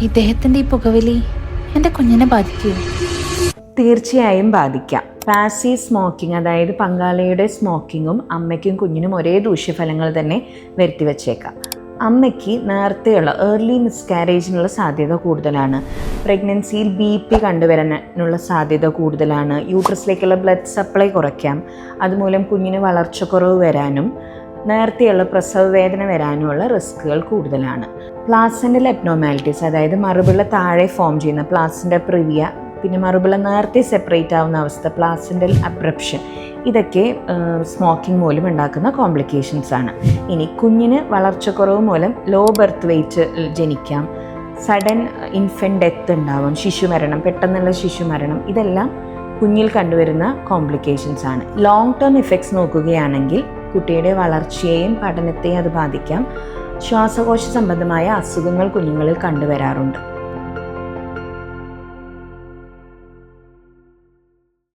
ഇദ്ദേഹത്തിൻ്റെ ഈ പുകവലി എൻ്റെ കുഞ്ഞിനെ ബാധിക്കുമോ? തീർച്ചയായും ബാധിക്കാം. പാസീവ് സ്മോക്കിംഗ്, അതായത് പങ്കാളിയുടെ സ്മോക്കിങ്ങും അമ്മയ്ക്കും കുഞ്ഞിനും ഒരേ ദൂഷ്യഫലങ്ങൾ തന്നെ വരുത്തി വച്ചേക്കാം. അമ്മയ്ക്ക് നേരത്തെയുള്ള ഏർലി മിസ്കാരേജിനുള്ള സാധ്യത കൂടുതലാണ്. പ്രഗ്നൻസിയിൽ BP കണ്ടുവരാനുള്ള സാധ്യത കൂടുതലാണ്. യൂട്രസിലേക്കുള്ള ബ്ലഡ് സപ്ലൈ കുറയ്ക്കാം. അതുമൂലം കുഞ്ഞിന് വളർച്ചക്കുറവ് വരാനും നേരത്തെയുള്ള പ്രസവ വേദന വരാനുമുള്ള റിസ്കുകൾ കൂടുതലാണ്. പ്ലാസൻ്റൽ അബ്നോർമാലിറ്റീസ്, അതായത് മറുപിള്ള താഴെ ഫോം ചെയ്യുന്ന പ്ലാസൻ്റ പ്രിവിയ, പിന്നെ മറുപിള്ള നേരത്തെ സെപ്പറേറ്റ് ആവുന്ന അവസ്ഥ പ്ലാസൻ്റൽ അബ്രപ്ഷൻ, ഇതൊക്കെ സ്മോക്കിംഗ് മൂലം ഉണ്ടാക്കുന്ന കോംപ്ലിക്കേഷൻസ് ആണ്. ഇനി കുഞ്ഞിന് വളർച്ചക്കുറവ് മൂലം ലോ ബർത്ത് വെയ്റ്റ് ജനിക്കാം, സഡൻ ഇൻഫൻറ്റ് ഡെത്ത് ഉണ്ടാവും, ശിശുമരണം, പെട്ടെന്നുള്ള ശിശുമരണം, ഇതെല്ലാം കുഞ്ഞിൽ കണ്ടുവരുന്ന കോംപ്ലിക്കേഷൻസ് ആണ്. ലോങ് ടേം ഇഫക്ട്സ് നോക്കുകയാണെങ്കിൽ കുട്ടിയുടെ വളർച്ചയെയും പഠനത്തെയും അത് ബാധിക്കാം. ശ്വാസകോശ സംബന്ധമായ അസുഖങ്ങൾ കുഞ്ഞുങ്ങളിൽ കണ്ടുവരാറുണ്ട്.